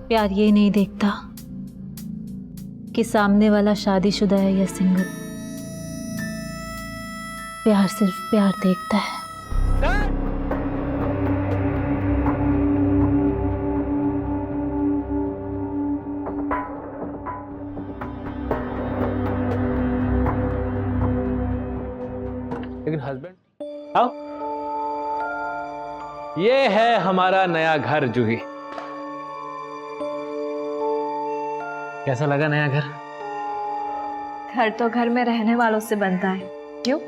प्यार ये नहीं देखता कि सामने वाला शादीशुदा है या सिंगल। प्यार सिर्फ प्यार देखता है। लेकिन हस्बैंड, आओ, ये है हमारा नया घर जूही। कैसा लगा नया घर? घर तो घर में रहने वालों से बनता है, क्यों?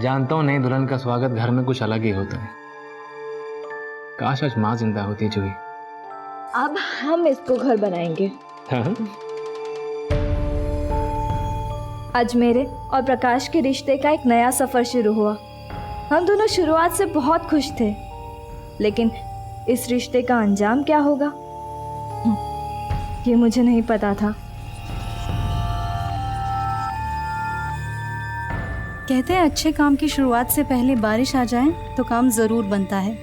जानता हूं नई दुल्हन का स्वागत घर में कुछ अलग ही होता है। काश आज माँ जिंदा होती जूही। अब हम इसको घर बनाएंगे। हाँ? आज मेरे और प्रकाश के रिश्ते का एक नया सफर शुरू हुआ। हम दोनों शुरुआत से बहुत खुश थे, लेकिन इस रिश्ते का अंजाम क्या होगा ये मुझे नहीं पता था। कहते हैं अच्छे काम की शुरुआत से पहले बारिश आ जाए तो काम ज़रूर बनता है।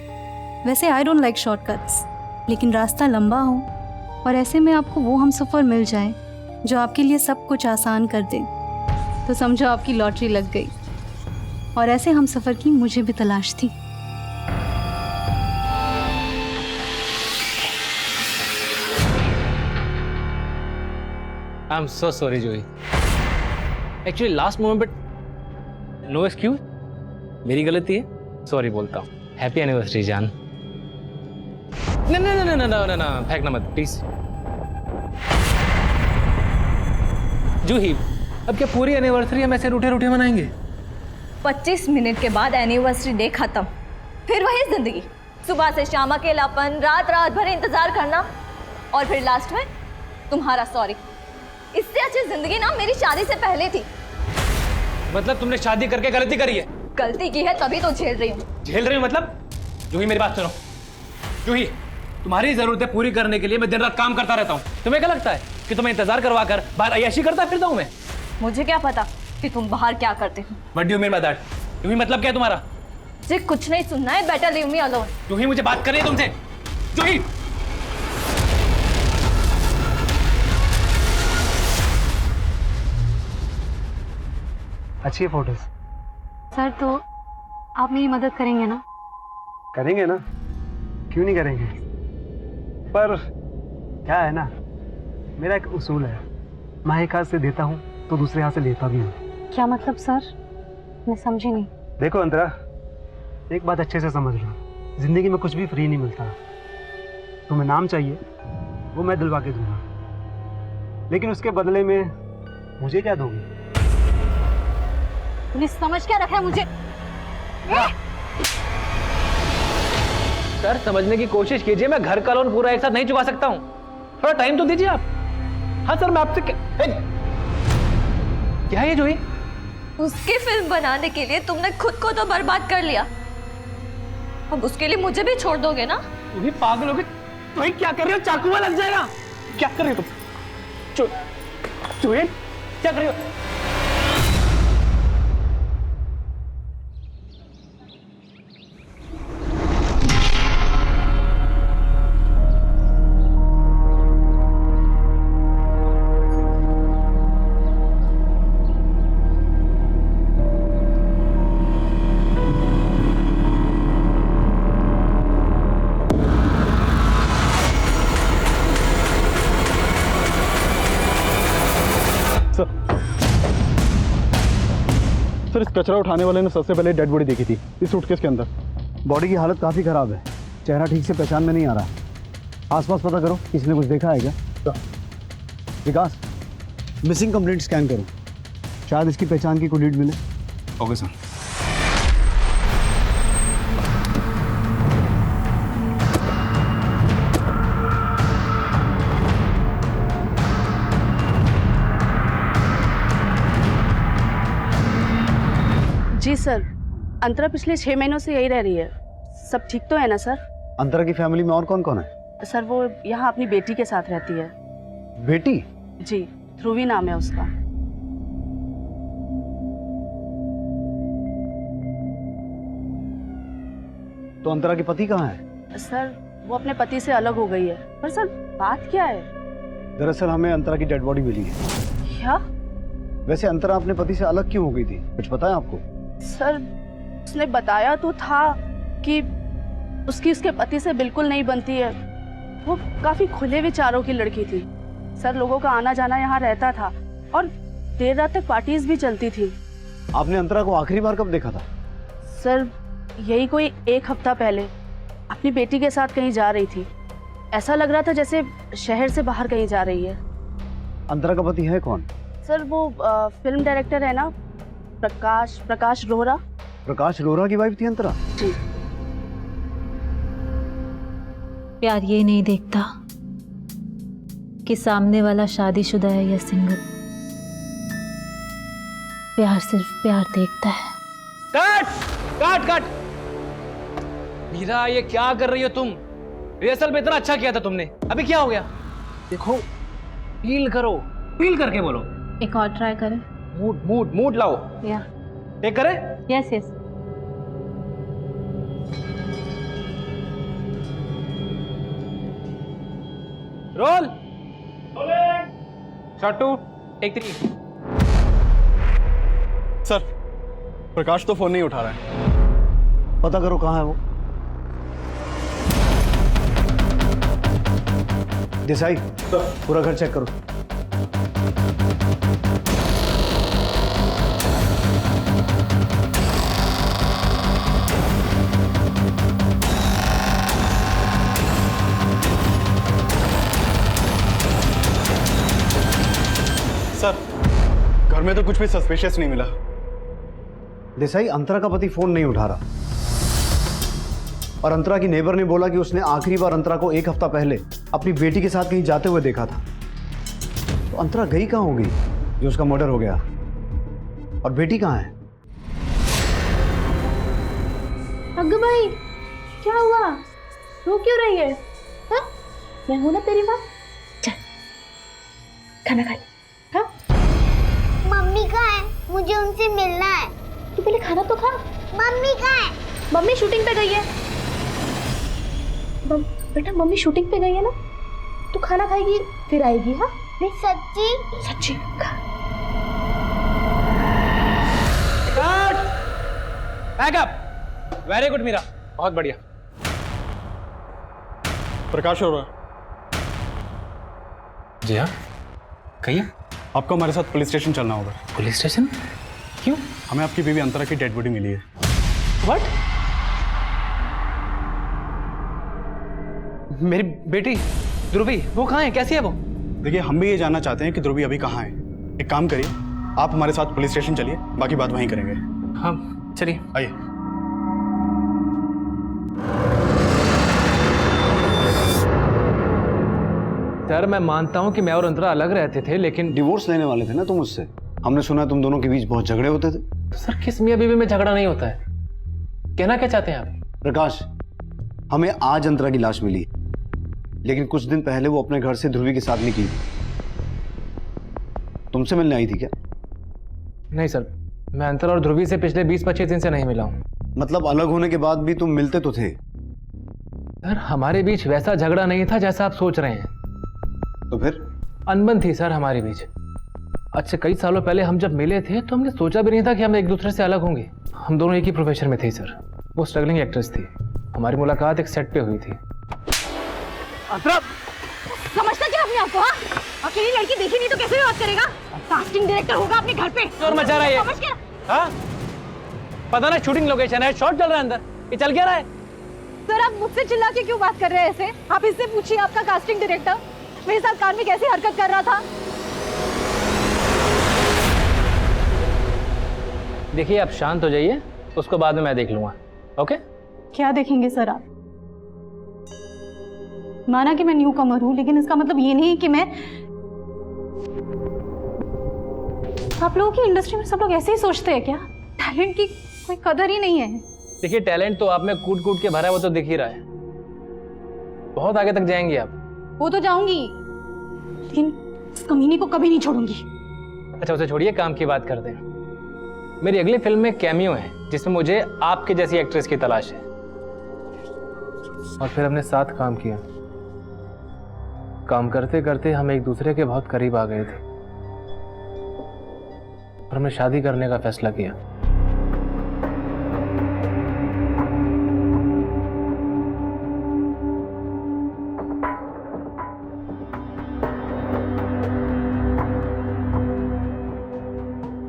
वैसे आई डोंट लाइक शॉर्टकट्स, लेकिन रास्ता लंबा हो और ऐसे में आपको वो हम सफ़र मिल जाए जो आपके लिए सब कुछ आसान कर दे, तो समझो आपकी लॉटरी लग गई। और ऐसे हम सफ़र की मुझे भी तलाश थी। I am so sorry Juhi. Actually last moment but no excuse, मेरी गलती है, सॉरी बोलता हूँ। हैप्पी एनिवर्सरी जान। ना ना ना ना ना ना ना, फेंकना मत प्लीज। जूही, अब क्या पूरी एनिवर्सरी हम ऐसे रूठे रूठे मनाएंगे? 25 मिनट के बाद एनिवर्सरी डे खत्म, फिर वही जिंदगी। सुबह से शाम अकेलापन, रात रात भर इंतजार करना, और फिर लास्ट में तुम्हारा सॉरी। इससे अच्छी जिंदगी ना मेरी शादी से पहले थी। मतलब तुमने शादी करके गलती करी है? गलती की है तभी तो झेल रही हूँ। झेल रही हूँ मतलब? जूही मेरी बात सुनो। जूही, तुम्हारी जरूरतें पूरी करने के लिए मैं दिन रात काम करता रहता हूँ। तुम्हें क्या लगता है कि तुम्हें इंतजार करवा कर बाहर अय्याशी करता फिरता हूँ मैं? मुझे क्या पता कि तुम बाहर क्या करते हो। What do you mean by that? जूही मतलब क्या है तुम्हारा? मुझे कुछ नहीं सुनना है, बेटर लीव मी अलोन। जूही मुझे बात करनी है तुमसे। जूही, अच्छी है फोटोज। सर तो आप मेरी मदद करेंगे ना? करेंगे ना, क्यों नहीं करेंगे। पर क्या है ना, मेरा एक उसूल है, मैं एक हाथ से देता हूँ तो दूसरे हाथ से लेता भी हूँ। क्या मतलब सर? मैं समझी नहीं। देखो अंतरा, एक बात अच्छे से समझ लो, जिंदगी में कुछ भी फ्री नहीं मिलता। तुम्हें नाम चाहिए, वो मैं दिलवा के दूंगा, लेकिन उसके बदले में मुझे क्या दोगे? तूने समझ क्या रखा है मुझे? सर समझने की कोशिश कीजिए, मैं घर का लोन पूरा एक साथ नहीं चुका सकता हूँ, थोड़ा टाइम तो दीजिए आप। हाँ सर, मैं आपसे क्या है ये जूही? उसकी फिल्म बनाने के लिए तुमने खुद को तो बर्बाद कर लिया, अब उसके लिए मुझे भी छोड़ दोगे ना? तुम भी पागल हो गए। तुम क्या कर रहे हो? चाकू में लग जाएगा। क्या कर रहे हो तुम? जूही क्या कर रहे हो? सर, इस कचरा उठाने वाले ने सबसे पहले डेड बॉडी देखी थी इस सूटकेस के अंदर। बॉडी की हालत काफ़ी ख़राब है, चेहरा ठीक से पहचान में नहीं आ रहा। आसपास पता करो, किसी ने कुछ देखा है क्या? विकास, मिसिंग कंप्लेंट स्कैन करो, शायद इसकी पहचान की कोई लीड मिले। Okay sir. जी सर, अंतरा पिछले 6 महीनों से यही रह रही है। सब ठीक तो है ना सर? अंतरा की फैमिली में और कौन कौन है? सर वो यहाँ अपनी बेटी के साथ रहती है। बेटी? जी, ध्रुवी नाम है उसका। तो अंतरा के पति कहाँ है? सर वो अपने पति से अलग हो गई है। पर सर बात क्या है? दरअसल हमें अंतरा की डेड बॉडी मिली है। क्या? वैसे अंतरा अपने पति से अलग क्यों हो गई थी, कुछ पता है आपको? सर उसने बताया तो था कि उसके पति से बिल्कुल नहीं बनती है। वो काफी खुले विचारों की लड़की थी सर। लोगों का आना जाना यहाँ रहता था और देर रात तक पार्टीज भी चलती थी। आपने अंतरा को आखिरी बार कब देखा था? सर यही कोई 1 हफ्ता पहले अपनी बेटी के साथ कहीं जा रही थी। ऐसा लग रहा था जैसे शहर से बाहर कहीं जा रही है। अंतरा का पति है कौन? सर वो फिल्म डायरेक्टर है ना, प्रकाश रोहरा। प्रकाश रोहरा की वाइफ थी अंतरा? जी। प्यार ये नहीं देखता कि सामने वाला शादीशुदा है या सिंगल। प्यार सिर्फ प्यार देखता है। Cut cut cut. मीरा ये क्या कर रही हो तुम? रिहर्सल में इतना अच्छा किया था तुमने, अभी क्या हो गया? देखो फील करो, फील करके बोलो। एक और ट्राई करें? मूड लाओ। या टेक करे? Yes yes. Roll. Shot 2 take 3। Sir Prakash तो फोन नहीं उठा रहा है, पता करो कहाँ है वो। देसाई पूरा घर चेक करो। सर घर में तो कुछ भी सस्पिशियस नहीं मिला। देसाई अंतरा का पति फोन नहीं उठा रहा और अंतरा की नेबर ने बोला कि उसने आखिरी बार अंतरा को 1 हफ्ता पहले अपनी बेटी के साथ कहीं जाते हुए देखा था। तो अंतरा गई कहाँ होगी जो उसका मर्डर हो गया? और बेटी कहाँ है? अग्गू भाई क्या हुआ? रो क्यों रही है? हाँ? मैं हूं ना तेरी माँ। चल खाना खा ले। हाँ? मम्मी कहाँ है? मुझे उनसे मिलना है। तू पहले खाना तो खा। मम्मी कहाँ है? मम्मी शूटिंग पे गई है। बेटा मम्मी शूटिंग पे गई है ना, तू खाना खाएगी फिर आएगी। हाँ नहीं सच्ची? सच्ची खा। Back up. Very good Meera, बहुत बढ़िया। प्रकाश हो रहा। जी हाँ, कहिए। आपको हमारे साथ पुलिस स्टेशन चलना होगा। Police station? क्यों? हमें आपकी बीवी अंतरा की डेड बॉडी मिली है। व्हाट? मेरी बेटी ध्रुवी वो कहाँ है, कैसी है वो? देखिए हम भी ये जानना चाहते हैं कि ध्रुवी अभी कहाँ है। एक काम करिए, आप हमारे साथ पुलिस स्टेशन चलिए, बाकी बात वहीं करेंगे। हाँ चलिए। आइए। सर मैं मानता हूँ कि मैं और अंतरा अलग रहते थे, लेकिन डिवोर्स लेने वाले थे ना तुम उससे? हमने सुना तुम दोनों के बीच बहुत झगड़े होते थे। सर किस मियाँ बीवी में झगड़ा नहीं होता है? कहना क्या चाहते हैं आप? प्रकाश हमें आज अंतरा की लाश मिली, लेकिन कुछ दिन पहले वो अपने घर से ध्रुवी के साथ निकली थी। तुमसे मिलने आई थी क्या? नहीं सर, मैं अंतरा और ध्रुवी से पिछले 20-25 दिन से नहीं मिला हूँ। मतलब अलग होने के बाद भी तुम मिलते तो थे? सर हमारे बीच वैसा झगड़ा नहीं था जैसा आप सोच रहे हैं। तो फिर? अनबन थी सर हमारे बीच। आज से कई सालों पहले हम जब मिले थे तो हमने सोचा भी नहीं था कि हम एक दूसरे से अलग होंगे। हम दोनों एक ही प्रोफेशन में थे सर। वो स्ट्रगलिंग एक्ट्रेस थी, हमारी मुलाकात एक सेट पे हुई थी। समझता क्या अपने आप को? हाँ? अकेली लड़की देखी नहीं तो कैसे बात करेगा? कास्टिंग डायरेक्टर होगा अपने घर पे। और मचा रहा है ये। समझ क्या? हाँ? पता ना शूटिंग लोकेशन है, शॉट चल रहा है अंदर, ये चल क्या रहा है? सर आप मुझसे चिल्ला के क्यों बात कर रहे हैं ऐसे? आप इससे पूछिए आपका कास्टिंग डायरेक्टर मेरे साथ कार में कैसी हरकत कर रहा था। देखिए आप शांत हो जाइए, उसको बाद में मैं देख लूंगा। ओके? क्या देखेंगे सर आप? माना कि मैं न्यू कमर हूं, लेकिन इसका मतलब ये नहीं कि मैं... आप लोगों की इंडस्ट्री में सब लोग ऐसे ही सोचते हैं क्या? टैलेंट की कोई कदर ही नहीं है। देखिए टैलेंट तो आप में कूट कूट के भरा है, वो तो दिख ही रहा है। बहुत आगे तक जाएंगे आप। वो तो जाऊंगी, लेकिन इस कमीनी को कभी नहीं छोड़ूंगी। अच्छा उसे छोड़िए, काम की बात करते हैं। मेरी अगली फिल्म में कैमियो है जिसमें मुझे आपके जैसी एक्ट्रेस की तलाश है। और फिर हमने साथ काम किया। काम करते करते हम एक दूसरे के बहुत करीब आ गए थे और हमने शादी करने का फैसला किया।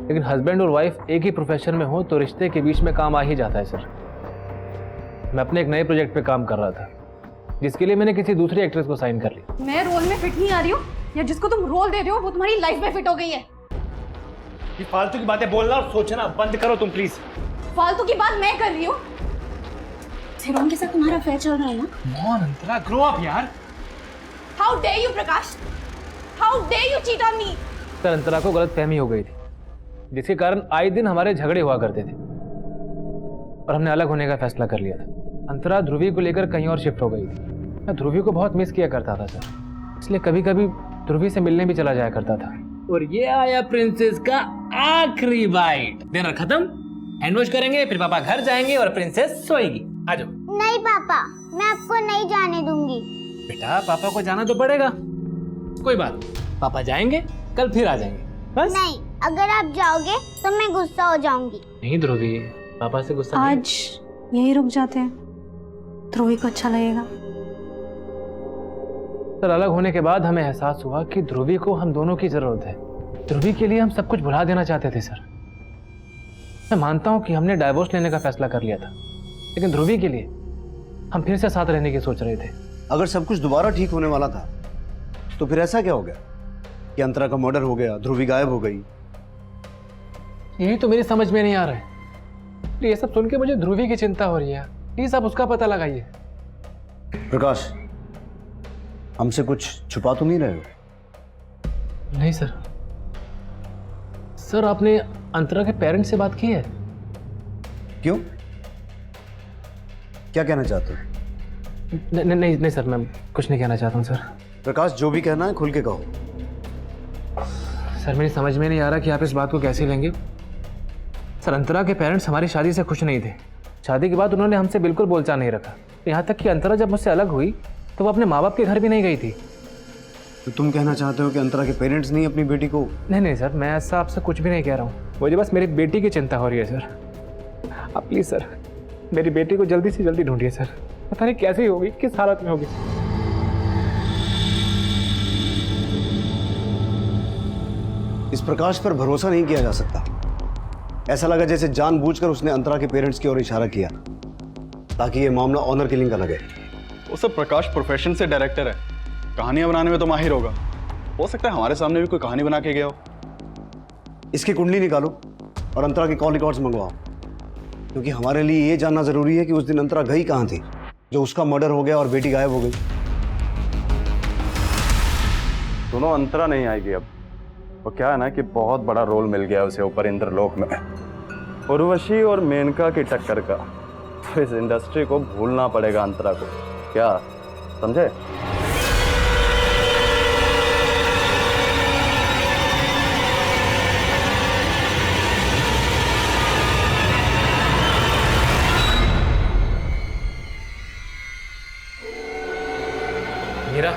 लेकिन हस्बैंड और वाइफ एक ही प्रोफेशन में हो तो रिश्ते के बीच में काम आ ही जाता है सर। मैं अपने एक नए प्रोजेक्ट पे काम कर रहा था जिसके लिए मैंने किसी दूसरी एक्ट्रेस को साइन कर लिया। मैं रोल में फिट नहीं आ रही हूँ या जिसको तुम रोल दे रहे हो वो तुम्हारी लाइफ में फिट हो गई है? ये फालतू की बातें बोलना और सोचना बंद करो तुम प्लीज। फालतू की बात मैं कर रही हूँ। सिरोन के साथ तुम्हारा अफेयर चल रहा है ना? कौन अंतरा, ग्रो अप यार। How dare you Prakash, how dare you cheat on me. Sir Antara को गलतफहमी हो गई थी जिसके कारण आए दिन हमारे झगड़े हुआ करते थे और हमने अलग होने का फैसला कर लिया था। अंतरा ध्रुवी को लेकर कहीं और शिफ्ट हो गई थी। मैं ध्रुवी को बहुत मिस किया करता था सर, इसलिए कभी कभी ध्रुवी से मिलने भी चला जाया करता था। और ये आया प्रिंसेस का आखिरी बाइट। डिनर खत्म, हैंड वॉश करेंगे, फिर पापा घर जाएंगे और प्रिंसेस सोएगी। आ जाओ। नहीं पापा, मैं आपको नहीं जाने दूंगी। बेटा पापा को जाना तो पड़ेगा, कोई बात नहीं, पापा जाएंगे, कल फिर आ जाएंगे बस। नहीं, अगर आप जाओगे तो मैं गुस्सा हो जाऊंगी। नहीं ध्रुवी, पापा से गुस्सा नहीं। आज यही रुक जाते हैं, ध्रुवी को अच्छा लगेगा। सर अलग होने के बाद हमें एहसास हुआ कि ध्रुवी को हम दोनों की जरूरत है। ध्रुवी के लिए हम सब कुछ भुला देना चाहते थे सर। मैं मानता हूं कि हमने डाइवोर्स लेने का फैसला कर लिया था, लेकिन ध्रुवी के लिए हम फिर से साथ रहने की सोच रहे थे। अगर सब कुछ दोबारा ठीक होने वाला था तो फिर ऐसा क्या हो गया कि अंतरा का मर्डर हो गया, ध्रुवी गायब हो गई? यही तो मेरी समझ में नहीं आ रहा है। ये सब सुन के मुझे ध्रुवी की चिंता हो रही है। प्लीज आप उसका पता लगाइए। प्रकाश, हमसे कुछ छुपा तो नहीं रहे हो? नहीं सर। सर आपने अंतरा के पेरेंट्स से बात की है? क्यों, क्या कहना चाहते हो? नहीं सर, मैं कुछ नहीं कहना चाहता हूँ सर। प्रकाश, जो भी कहना है खुल के कहो। सर मेरी समझ में नहीं आ रहा कि आप इस बात को कैसे लेंगे। सर अंतरा के पेरेंट्स हमारी शादी से खुश नहीं थे। शादी के बाद उन्होंने हमसे बिल्कुल बोलचाल नहीं रखा। यहाँ तक कि अंतरा जब मुझसे अलग हुई तो वो अपने माँ बाप के घर भी नहीं गई थी। तो तुम कहना चाहते हो कि अंतरा के पेरेंट्स नहीं अपनी बेटी को? नहीं सर, मैं ऐसा आपसे कुछ भी नहीं कह रहा हूँ। मुझे बस मेरी बेटी की चिंता हो रही है सर। आप प्लीज़ सर मेरी बेटी को जल्दी से जल्दी ढूंढिए सर। पता नहीं कैसी होगी, किस हालत में होगी। इस प्रकाश पर भरोसा नहीं किया जा सकता। ऐसा लगा जैसे जानबूझकर उसने अंतरा के पेरेंट्स की ओर इशारा किया ताकि ये मामला ऑनर किलिंग का लगे। वो सब प्रकाश प्रोफेशन से डायरेक्टर है, कहानियां बनाने में तो माहिर होगा। हो सकता है हमारे सामने भी कोई कहानी बना के गया हो। इसकी कुंडली निकालो और अंतरा की कॉल रिकॉर्ड्स मंगवाओ, क्योंकि हमारे लिए ये जानना जरूरी है कि उस दिन अंतरा गई कहाँ थी जो उसका मर्डर हो गया और बेटी गायब हो गई। सुनो, अंतरा नहीं आएगी अब। वो क्या है ना कि बहुत बड़ा रोल मिल गया उसे ऊपर इंद्रलोक में, उर्वशी और मेनका की टक्कर का। तो इस इंडस्ट्री को भूलना पड़ेगा अंतरा को, क्या समझे? मीरा,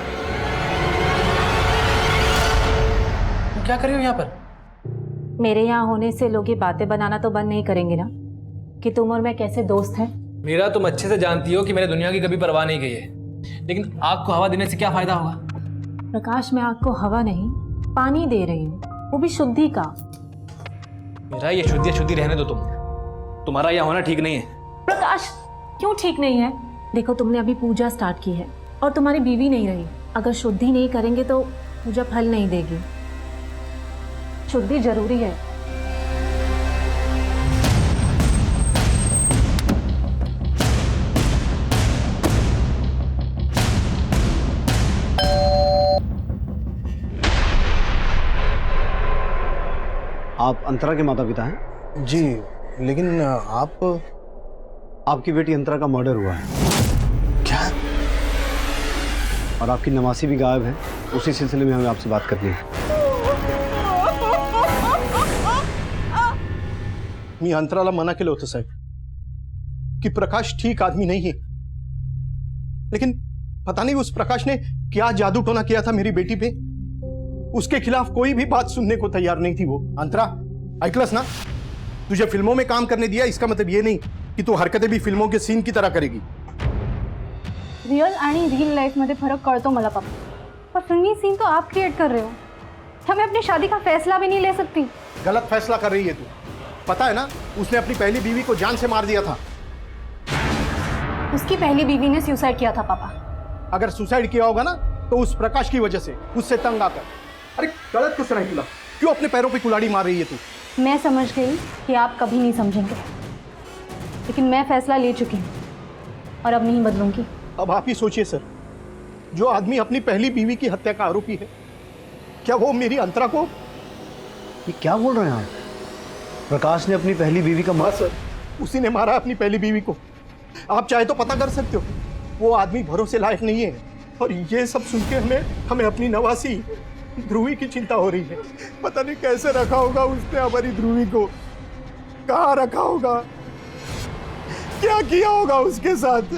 तुम क्या कर रही हो यहाँ पर? मेरे यहाँ होने से लोग ये बातें बनाना तो बंद नहीं करेंगे ना कि तुम और मैं कैसे दोस्त हैं। मीरा, तुम अच्छे से जानती हो कि मैंने दुनिया की कभी परवाह नहीं की है, लेकिन आग को हवा देने से क्या फायदा होगा? प्रकाश, मैं आग को हवा नहीं पानी दे रही हूँ, वो भी शुद्धि का। मीरा, ये शुद्धि रहने दो। तुम्हारा यहाँ होना ठीक नहीं है। प्रकाश, क्यों ठीक नहीं है? देखो तुमने अभी पूजा स्टार्ट की है और तुम्हारी बीवी नहीं रही। अगर शुद्धि नहीं करेंगे तो पूजा फल नहीं देगी। शुद्धि जरूरी है। आप अंतरा के माता पिता हैं? जी, लेकिन आपकी बेटी अंतरा का मर्डर हुआ है। क्या? और आपकी नवासी भी गायब है। उसी सिलसिले में हमें आपसे बात करनी है। मी अंतराला मना केलं होतं साहेब की प्रकाश ठीक आदमी नाही आहे, लेकिन पता नहीं उस प्रकाश ने क्या जादू टोना किया था मेरी बेटी पे। उसके खिलाफ कोई भी बात सुनने को तैयार नहीं थी वो। अंतरा, ऐकलंस ना, तुझे फिल्मों में काम करने दिया इसका मतलब ये नहीं कि तू हरकतें भी फिल्मों के सीन की तरह करेगी। रियल आणि रियल लाइफ मध्ये फरक कळतो मला पापा, पर फिल्मी सीन तो आप क्रिएट कर रहे हो। क्या मैं अपनी शादी का फैसला भी नहीं ले सकती? गलत फैसला कर रही है तू। पता है ना, उसने अपनी पहली बीवी को जान से मार दिया था। उसकी पहली बीवी ने सुसाइड किया था पापा। अगर सुसाइड किया होगा ना तो उस प्रकाश की वजह से, उससे तंग आकर। अरे गलत कुछ नहीं तुला, क्यों अपने पैरों पे कुल्हाड़ी मार रही है तू? मैं समझ गई कि आप कभी नहीं समझेंगे, लेकिन मैं फैसला ले चुकी हूँ और अब नहीं बदलूंगी। अब आप ही सोचिए सर, जो आदमी अपनी पहली बीवी की हत्या का आरोपी है, क्या वो मेरी अंतरा को? ये क्या बोल रहे हैं आप? प्रकाश ने अपनी पहली बीवी का हाँ सर, उसी ने मारा अपनी पहली बीवी को। आप चाहे तो पता कर सकते हो, वो आदमी भरोसे लायक नहीं है। और ये सब सुन के हमें अपनी नवासी ध्रुवी की चिंता हो रही है। पता नहीं कैसे रखा होगा उसने हमारी ध्रुवी को, कहाँ रखा होगा, क्या किया होगा उसके साथ।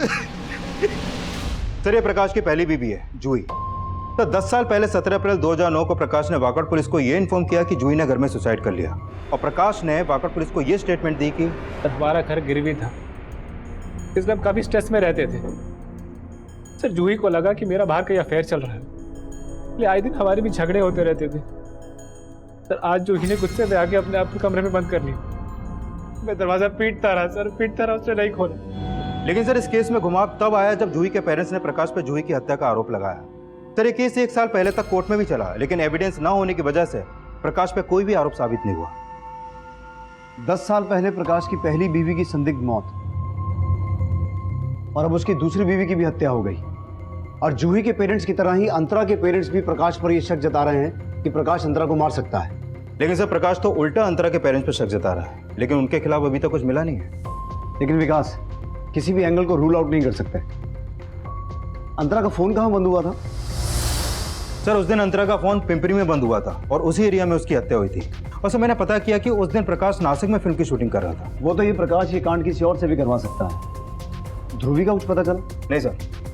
सर, ये प्रकाश की पहली बीवी है, जूही। तो 10 साल पहले 17 अप्रैल 2009 को प्रकाश ने वाकआउट पुलिस को ये इन्फॉर्म किया कि जूही ने घर में सुसाइड कर लिया। और प्रकाश ने वाकआउट पुलिस को ये स्टेटमेंट दी कि हमारा घर गिरवी था, इसलिए हम काफ़ी स्ट्रेस में रहते थे। सर, जूही को लगा कि मेरा बाहर कहीं अफेयर चल रहा है, इसलिए आए दिन हमारे भी झगड़े होते रहते थे। सर, आज जूही ने गुस्से में आके अपने आप को कमरे में बंद कर लिया। मैं दरवाज़ा पीटता रहा सर, पीटता रहा, उसने नहीं खोला। लेकिन सर, इस केस में घुमाव तब आया जब जूही के पेरेंट्स ने प्रकाश पर जूही की हत्या का आरोप लगाया। सर, ये केस 1 साल पहले तक कोर्ट में भी चला, लेकिन एविडेंस ना होने की वजह से प्रकाश पे कोई भी आरोप साबित नहीं हुआ। 10 साल पहले प्रकाश की पहली बीवी की संदिग्ध मौत, और अब उसकी दूसरी बीवी की भी हत्या हो गई। और जूही के पेरेंट्स की तरह ही अंतरा के पेरेंट्स भी प्रकाश पर यह शक जता रहे हैं कि प्रकाश अंतरा को मार सकता है। लेकिन सर, प्रकाश तो उल्टा अंतरा के पेरेंट्स पर शक जता रहा है, लेकिन उनके खिलाफ अभी तक कुछ मिला नहीं है। लेकिन विकास, किसी भी एंगल को रूल आउट नहीं कर सकते। अंतरा का फोन कहाँ बंद हुआ था? सर, उस दिन अंतरा का फोन पिंपरी में बंद हुआ था और उसी एरिया में उसकी हत्या हुई थी। और सर, मैंने पता किया कि उस दिन प्रकाश नासिक में फिल्म की शूटिंग कर रहा था। वो तो ये प्रकाश ये कांड किसी और से भी करवा सकता है। ध्रुवी का कुछ पता चला? नहीं सर,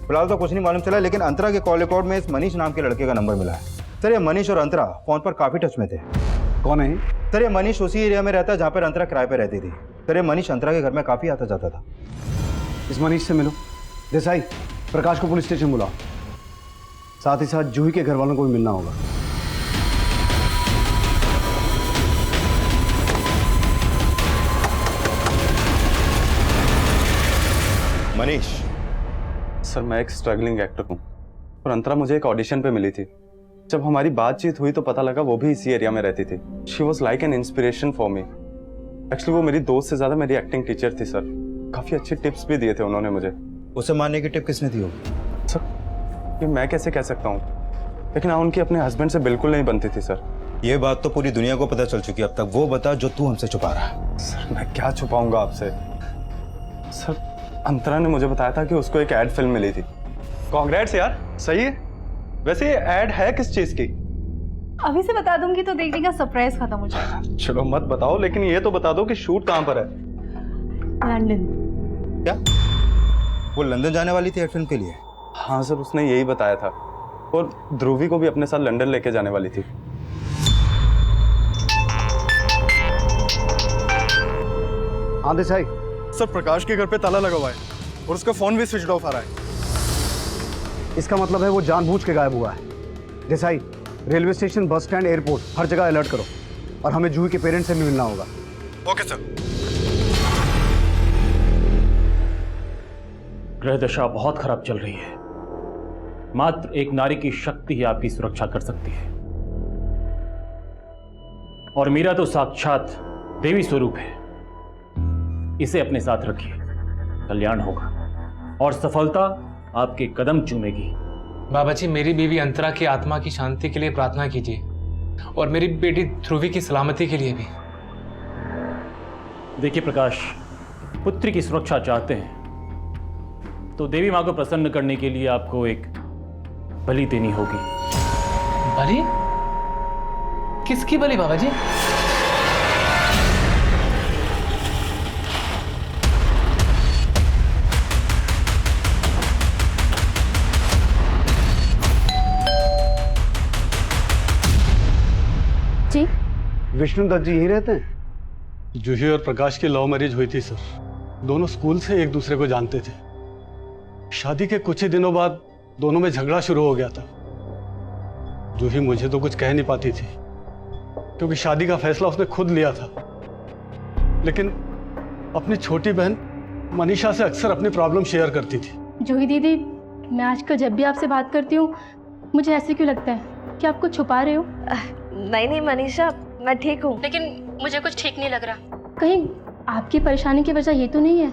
फिलहाल तो कुछ नहीं मालूम चला, लेकिन अंतरा के कॉल रिकॉर्ड में इस मनीष नाम के लड़के का नंबर मिला है। सर, ये मनीष और अंतरा फोन पर काफी टच में थे। कौन है? सर, ये मनीष उसी एरिया में रहता है जहाँ पर अंतरा किराए पे रहती थी। सर, ये मनीष अंतरा के घर में काफी आता जाता था। इस मनीष से मिलो। देसाई, प्रकाश को पुलिस स्टेशन बुलाओ। साथ ही साथ जूही के घर वालों को भी मिलना होगा। मनीष। सर, मैं एक स्ट्रगलिंग एक्टर हूँ और अंतरा मुझे एक ऑडिशन पे मिली थी। जब हमारी बातचीत हुई तो पता लगा वो भी इसी एरिया में रहती थी। She was like an inspiration for me. Actually वो मेरी दोस्त से ज्यादा मेरी एक्टिंग टीचर थी सर। काफी अच्छे टिप्स भी दिए थे उन्होंने मुझे। उसे मारने की टिप किसने दी होगी? सर, ये मैं कैसे कह सकता हूँ, लेकिन हाँ, उनकी अपने हस्बैंड से बिल्कुल नहीं बनती थी सर। ये बात तो पूरी दुनिया को पता चल चुकी है अब तक। वो बता जो तू हमसे छुपा रहा है। सर, मैं क्या छुपाऊंगा आपसे। सर, अंतरा ने मुझे बताया था कि उसको एक एड फिल्म मिली थी। कांग्रेट्स यार, सही है। वैसे ये एड है किस चीज की? अभी से बता दूंगी तो देखने का सरप्राइज खत्म हो जाएगा। चलो मत बताओ, लेकिन ये तो बता दो कि शूट कहाँ पर है। लंदन। क्या वो लंदन जाने वाली थी एड फिल्म के लिए? हाँ सर, उसने यही बताया था। और ध्रुवी को भी अपने साथ लंदन लेके जाने वाली थी। हाँ देसाई। सर, प्रकाश के घर पे ताला लगा हुआ है और उसका फोन भी स्विच ऑफ आ रहा है। इसका मतलब है वो जानबूझ के गायब हुआ है। Desai, railway station, bus stand, airport, हर जगह अलर्ट करो। और हमें जूही के पेरेंट्स से भी मिलना होगा। Okay sir. ग्रह दशा बहुत खराब चल रही है। मात्र एक नारी की शक्ति ही आपकी सुरक्षा कर सकती है, और मीरा तो साक्षात देवी स्वरूप है। इसे अपने साथ रखिए, कल्याण होगा और सफलता आपके कदम चूमेगी। बाबा जी, मेरी बीवी अंतरा की आत्मा की शांति के लिए प्रार्थना कीजिए और मेरी बेटी ध्रुवी की सलामती के लिए भी। देखिए प्रकाश, पुत्री की सुरक्षा चाहते हैं तो देवी मां को प्रसन्न करने के लिए आपको एक बलि देनी होगी। बलि? किसकी बलि बाबा जी? विष्णु दत्त जी यहीं रहते हैं? जूही और प्रकाश की लव मैरिज हुई थी सर। दोनों स्कूल से एक दूसरे को जानते थे। शादी के कुछ ही दिनों बाद दोनों में झगड़ा शुरू हो गया था। जूही मुझे तो कुछ कह नहीं पाती थी क्योंकि शादी का फैसला उसने खुद लिया था, लेकिन अपनी छोटी बहन मनीषा से अक्सर अपनी प्रॉब्लम शेयर करती थी। जूही दीदी, मैं आजकल जब भी आपसे बात करती हूँ मुझे ऐसे क्यों लगता है कि आप कुछ छुपा रहे हो? नहीं नहीं मनीषा, मैं ठीक हूँ। लेकिन मुझे कुछ ठीक नहीं लग रहा। कहीं आपकी परेशानी की वजह ये तो नहीं है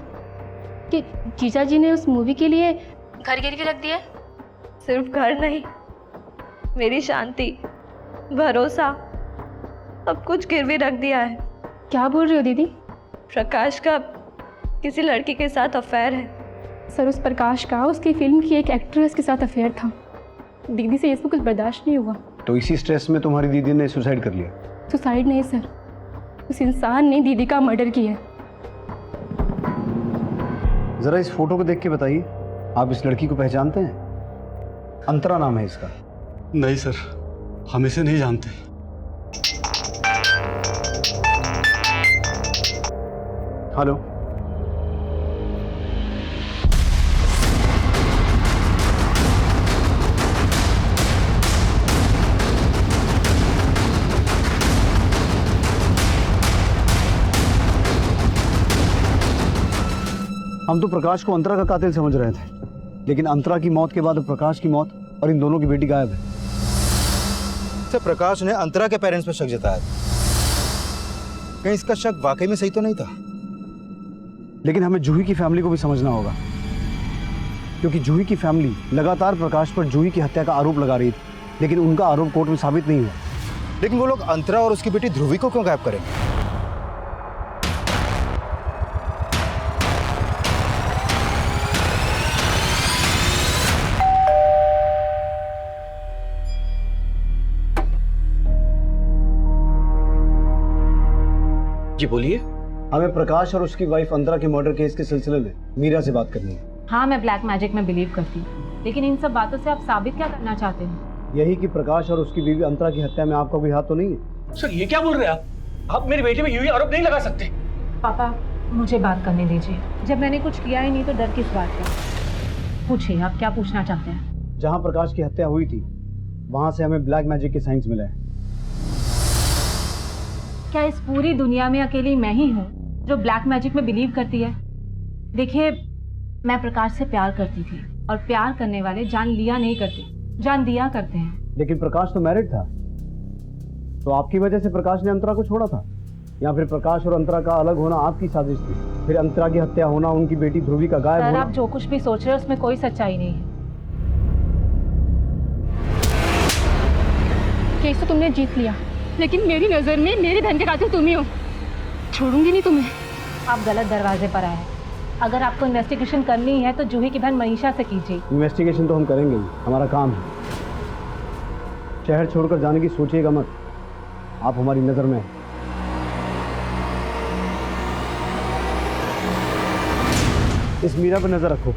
कि जीजा जी ने उस मूवी के लिए घर गिरवी रख दिया? सिर्फ घर नहीं, मेरी शांति, भरोसा, सब कुछ गिरवी रख दिया है। क्या बोल रही हो दीदी? प्रकाश का किसी लड़की के साथ अफेयर है। सर, उस प्रकाश का उसकी फिल्म की एक एक्ट्रेस के साथ अफेयर था। दीदी से इसको कुछ बर्दाश्त नहीं हुआ। तो इसी स्ट्रेस में तुम्हारी दीदी ने सुसाइड कर लिया? सुसाइड नहीं सर, उस इंसान ने दीदी का मर्डर किया। जरा इस फोटो को देख के बताइए, आप इस लड़की को पहचानते हैं? अंतरा नाम है इसका। नहीं सर, हम इसे नहीं जानते। हेलो, हम तो प्रकाश को अंतरा का कातिल समझ रहे थे, लेकिन अंतरा की मौत के बाद प्रकाश की मौत और इन दोनों की बेटी गायब है। से प्रकाश ने अंतरा के पेरेंट्स पर शक जताया था। कहीं इसका शक वाकई में सही तो नहीं था? लेकिन हमें जूही की फैमिली को भी समझना होगा, क्योंकि जूही की फैमिली लगातार प्रकाश पर जूही की हत्या का आरोप लगा रही थी, लेकिन उनका आरोप कोर्ट में साबित नहीं हुआ। लेकिन वो लोग अंतरा और उसकी बेटी ध्रुवी को क्यों गायब करेंगे? जी बोलिए। हमें प्रकाश और उसकी वाइफ अंतरा के मर्डर केस के सिलसिले में मीरा से बात करनी है। हाँ, मैं ब्लैक मैजिक में बिलीव करती हूँ, लेकिन इन सब बातों से आप साबित क्या करना चाहते हैं? यही कि प्रकाश और उसकी बीवी अंतरा की हत्या में आपका कोई हाथ तो नहीं है? सर, ये क्या बोल रहे हैं आप मेरी बेटी में यूं ही आरोप नहीं लगा सकते। पापा, मुझे बात करने दीजिए। जब मैंने कुछ किया ही नहीं तो डर किस बात का? पूछिए, आप क्या पूछना चाहते हैं? जहाँ प्रकाश की हत्या हुई थी वहां से हमें ब्लैक मैजिक के साइंस मिले हैं। क्या इस पूरी दुनिया में अकेली मैं ही हूँ जो ब्लैक मैजिक में बिलीव करती है? देखिए, मैं प्रकाश से प्यार करती थी और प्यार करने वाले जान लिया नहीं करते, जान दिया करते हैं। लेकिन प्रकाश तो मैरिड था, तो आपकी वजह से प्रकाश ने अंतरा को छोड़ा था, या फिर प्रकाश और अंतरा का अलग होना आपकी साजिश थी? फिर अंतरा की हत्या होना, उनकी बेटी ध्रुवी का गायब होना। आप जो कुछ भी सोच रहे हैं उसमें कोई सच्चाई नहीं है। केस तो तुमने जीत लिया, लेकिन मेरी नजर में मेरे धन के कातिल तुम ही हो। छोड़ूंगी नहीं तुम्हें। आप गलत दरवाजे पर आए हैं। अगर आपको इन्वेस्टिगेशन करनी है तो जूही की बहन मनीषा से कीजिए। इन्वेस्टिगेशन तो हम करेंगे ही, हमारा काम है। शहर छोड़कर जाने की सोचिएगा मत, आप हमारी नजर में हैं। इस मीरा पर नजर रखो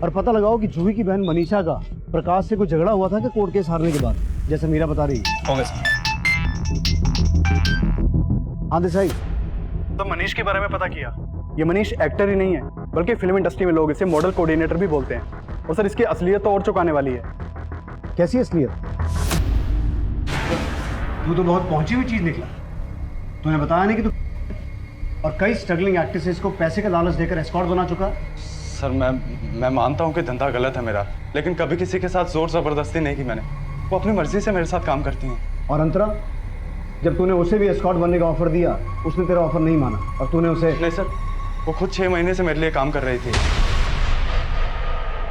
और पता लगाओ कि जूही की बहन मनीषा का प्रकाश से कोई झगड़ा हुआ था कि कोर्ट केस हारने के बाद, जैसे मीरा बता रही है। होंगे सर। हाँ देसाई, तो मनीष के बारे में पता किया। ये मनीष एक्टर ही नहीं है, बल्कि फिल्म इंडस्ट्री में लोग इसे मॉडल कोऑर्डिनेटर भी बोलते हैं। और सर, इसकी असलियत तो और चुकाने वाली है। कैसी असलियत? तू तो बहुत पहुंची हुई चीज निकला। तूने बताया नहीं कि तू और कई स्ट्रगलिंग एक्ट्रेसेस को पैसे का लालच देकर एस्कॉर्ट बना चुका। सर, मैं मानता हूँ कि धंधा गलत है मेरा, लेकिन कभी किसी के साथ जोर जबरदस्ती नहीं की मैंने। वो अपनी मर्जी से मेरे साथ काम करती हैं। और अंतरा, जब तूने उसे भी एस्कॉर्ट बनने का ऑफर दिया, उसने तेरा ऑफर नहीं माना और तूने उसे। नहीं सर, वो खुद 6 महीने से मेरे लिए काम कर रही थी।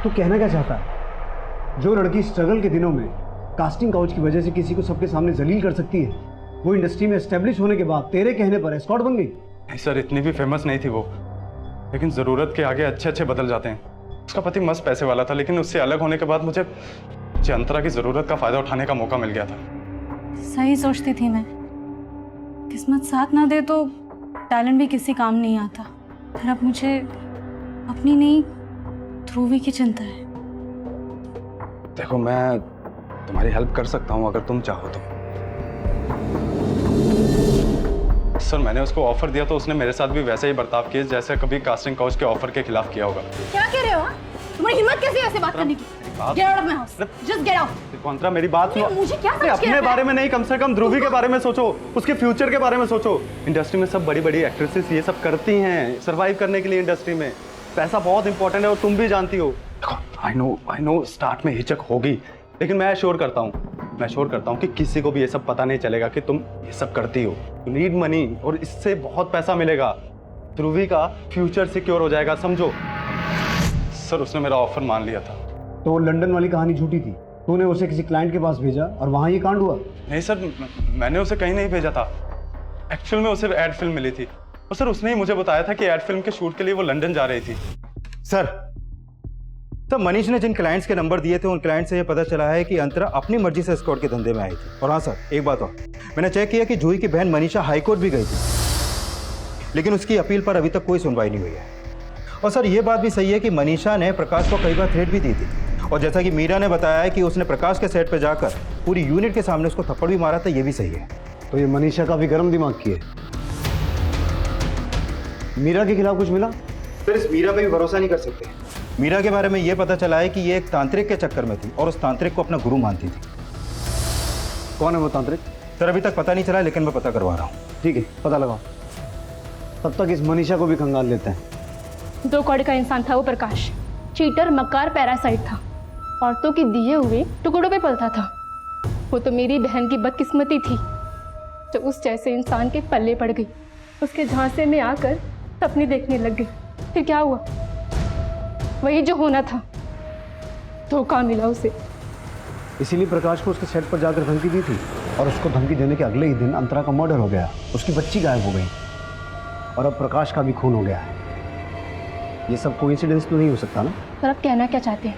तू कहना क्या चाहता है? जो लड़की स्ट्रगल के दिनों में कास्टिंग काउच की वजह से किसी को सबके सामने जलील कर सकती है, वो इंडस्ट्री में एस्टेब्लिश होने के बाद तेरे कहने पर एस्कॉर्ट बन गई। नहीं सर, इतनी भी फेमस नहीं थी वो, लेकिन ज़रूरत के आगे अच्छे बदल जाते हैं। उसका पति मस्त पैसे वाला था, लेकिन उससे अलग होने के बाद मुझे अंतरा की ज़रूरत का फ़ायदा उठाने का मौका मिल गया था। सही सोचती थी मैं, किस्मत साथ ना दे तो टैलेंट भी किसी काम नहीं आता। फिर अब मुझे अपनी नहीं, ध्रुवी की चिंता है। देखो, मैं तुम्हारी हेल्प कर सकता हूँ अगर तुम चाहो तो। सर मैंने उसको ऑफर दिया तो उसने मेरे साथ भी वैसे ही बर्ताव किया जैसे कभी कास्टिंग काउच के ऑफर के खिलाफ किया होगा। क्या कह रहे हो? तुम्हारी हिम्मत कैसे है ऐसे बात करने की? Get out of my house. Just get out. Contra मेरी बात सुनो। मुझे क्या समझ अपने बारे में नहीं, कम से कम ध्रुवी के बारे में सोचो, उसके फ्यूचर के बारे में सोचो। इंडस्ट्री में सब बड़ी बड़ी एक्ट्रेसेस ये सब करती हैं सर्वाइव करने के लिए। इंडस्ट्री में पैसा बहुत इंपॉर्टेंट है और तुम भी जानती हो। आई नो स्टार्ट में हिचक होगी, लेकिन मैं श्योर करता हूँ कि किसी को भी ये सब पता नहीं चलेगा कि तुम ये सब करती हो। यू नीड मनी और इससे बहुत पैसा मिलेगा। ध्रुवी का फ्यूचर सिक्योर हो जाएगा, समझो। सर उसने मेरा ऑफर मान लिया था। तो वो लंदन वाली कहानी झूठी थी, तूने उसे किसी क्लाइंट के पास भेजा और वहाँ ये कांड हुआ? नहीं सर, मैंने उसे कहीं नहीं भेजा था। एक्चुअल में उसे एड फिल्म मिली थी और सर उसने ही मुझे बताया था कि एड फिल्म के शूट के लिए वो लंदन जा रही थी। सर मनीष ने जिन क्लाइंट्स के नंबर दिए थे उन क्लाइंट से ये पता चला है कि अंतरा अपनी मर्जी से एस्कॉर्ट के धंधे में आई थी। और हाँ सर, एक बात और, मैंने चेक किया कि जूही की बहन मनीषा हाईकोर्ट भी गई थी, लेकिन उसकी अपील पर अभी तक कोई सुनवाई नहीं हुई है। और सर ये बात भी सही है कि मनीषा ने प्रकाश को कई बार थ्रेट भी दी थी, और जैसा कि मीरा ने बताया है कि उसने प्रकाश के सेट पर जाकर पूरी यूनिट के सामने उसको थप्पड़ भी मारा था, ये भी सही है। तो ये मनीषा काफी गर्म दिमाग की है। मीरा के खिलाफ कुछ मिला? फिर इस मीरा पे भी भरोसा नहीं कर सकते। मीरा के बारे में ये पता चला है कि ये एक तांत्रिक के चक्कर में थी और उस तांत्रिक को अपना गुरु मानती थी। कौन है वो तांत्रिक? सर अभी तक पता नहीं चला, लेकिन मैं पता करवा रहा हूँ। ठीक है, पता लगाओ। तब तक इस मनीषा को भी खंगाल लेते हैं। 2 कौड़ी का इंसान था वो प्रकाश। चीटर, मक्कार, पैरासाइट था। औरतों के दिए हुए टुकड़ों पे पलता था। वो तो मेरी बहन की बदकिस्मती थी जो उस जैसे इंसान के पल्ले पड़ गई। उसके झांसे में आकर सपने देखने लग गई। फिर क्या हुआ? वही जो होना था, धोखा मिला उसे। इसीलिए प्रकाश को उसके सेट पर जाकर धमकी दी थी, और उसको धमकी देने के अगले ही दिन अंतरा का मर्डर हो गया, उसकी बच्ची गायब हो गई, और अब प्रकाश का भी खून हो गया है। ये सब कोइंसिडेंस तो नहीं हो सकता ना? पर आप कहना क्या चाहते हैं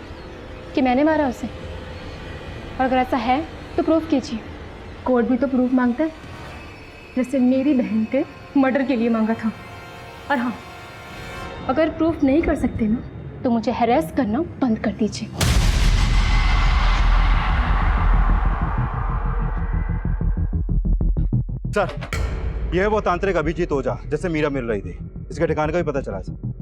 कि मैंने मारा उसे? और अगर ऐसा है तो प्रूफ कीजिए। कोर्ट भी तो प्रूफ मांगता है, जैसे मेरी बहन के मर्डर के लिए मांगा था। और हाँ, अगर प्रूफ नहीं कर सकते ना तो मुझे हैरेस करना बंद कर दीजिए। सर यह है वो तांत्रिक अभिजीत ओझा जैसे मीरा मिल रही थी। इसके ठिकाने का भी पता चला सर।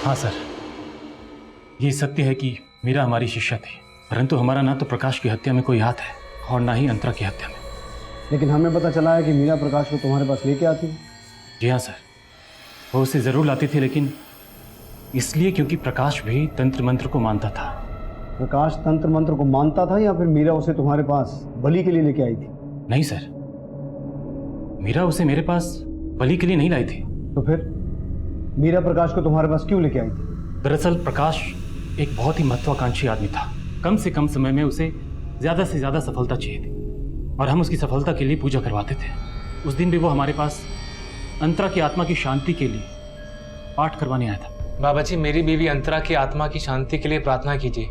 हाँ सर, ये सत्य है कि मीरा हमारी शिष्या थी, परंतु हमारा ना तो प्रकाश की हत्या में कोई हाथ है और ना ही अंतरा की हत्या में। लेकिन हमें पता चला है कि मीरा प्रकाश को तुम्हारे पास लेके आती है। जी हाँ सर, वो उसे ज़रूर लाती थी, लेकिन इसलिए क्योंकि प्रकाश भी तंत्र मंत्र को मानता था। प्रकाश तंत्र मंत्र को मानता था या फिर मीरा उसे तुम्हारे पास बलि के लिए लेके आई थी? नहीं सर, मीरा उसे मेरे पास बलि के लिए नहीं लाई थी। तो फिर मीरा प्रकाश को तुम्हारे पास क्यों लेके आई थी? दरअसल प्रकाश एक बहुत ही महत्वाकांक्षी आदमी था। कम से कम समय में उसे ज़्यादा से ज़्यादा सफलता चाहिए थी, और हम उसकी सफलता के लिए पूजा करवाते थे। उस दिन भी वो हमारे पास अंतरा की आत्मा की शांति के लिए पाठ करवाने आया था। बाबा जी, मेरी बीवी अंतरा की आत्मा की शांति के लिए प्रार्थना कीजिए,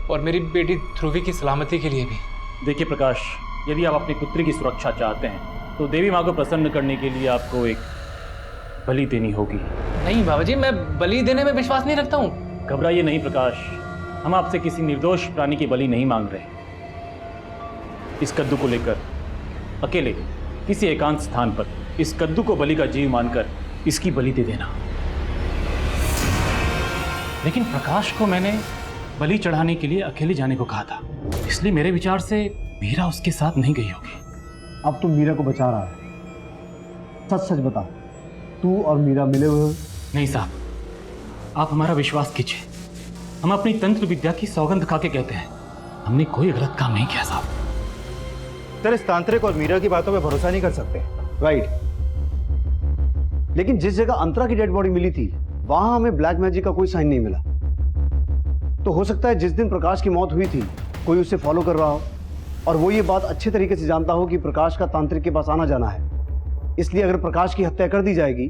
और मेरी बेटी ध्रुवी की सलामती के लिए भी। देखिए प्रकाश, यदि आप अपनी पुत्री की सुरक्षा चाहते हैं तो देवी माँ को प्रसन्न करने के लिए आपको एक बलि देनी होगी। नहीं बाबा जी, मैं बलि देने में विश्वास नहीं रखता हूँ। घबराइए नहीं प्रकाश, हम आपसे किसी निर्दोष प्राणी की बलि नहीं मांग रहे। इस कद्दू को लेकर अकेले किसी एकांत स्थान पर इस कद्दू को बलि का जीव मानकर इसकी बलि दे देना। लेकिन प्रकाश को मैंने बलि चढ़ाने के लिए अकेले जाने को कहा था, इसलिए मेरे विचार से मीरा उसके साथ नहीं गई होगी। अब तुम मीरा को बचा रहा है, सच सच बता, तू और मीरा मिले हुए हो? नहीं साहब, आप हमारा विश्वास कीजिए। हम अपनी तंत्र विद्या की सौगंध खा के कहते हैं, हमने कोई गलत काम नहीं किया साहब। सर इस तांत्रिक और मीरा की बातों पे भरोसा नहीं कर सकते। राइट, लेकिन जिस जगह अंतरा की डेड बॉडी मिली थी वहां हमें ब्लैक मैजिक का कोई साइन नहीं मिला। तो हो सकता है जिस दिन प्रकाश की मौत हुई थी कोई उसे फॉलो कर रहा हो, और वो ये बात अच्छे तरीके से जानता हो कि प्रकाश का तांत्रिक के पास आना जाना है। इसलिए अगर प्रकाश की हत्या कर दी जाएगी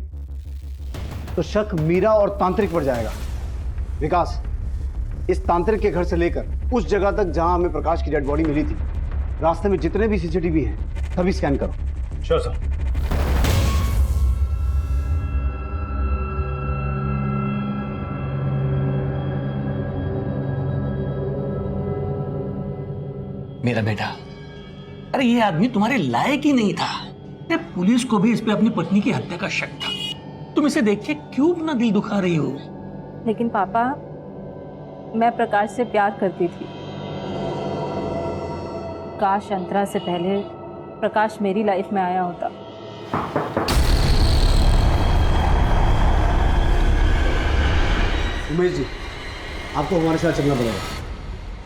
तो शक मीरा और तांत्रिक पर जाएगा। विकास, इस तांत्रिक के घर से लेकर उस जगह तक जहां हमें प्रकाश की डेड बॉडी मिली थी, रास्ते में जितने भी सीसीटीवी हैं सभी स्कैन करो। Sure sir. मेरा बेटा, अरे ये आदमी तुम्हारे लायक ही नहीं था। अरे पुलिस को भी इस पे अपनी पत्नी की हत्या का शक था। तुम इसे देख के क्यों अपना दिल दुखा रही हो? लेकिन पापा, मैं प्रकाश से प्यार करती थी। काश अंतरा से पहले प्रकाश मेरी लाइफ में आया होता। उमेश जी, आपको हमारे साथ चलना पड़ेगा।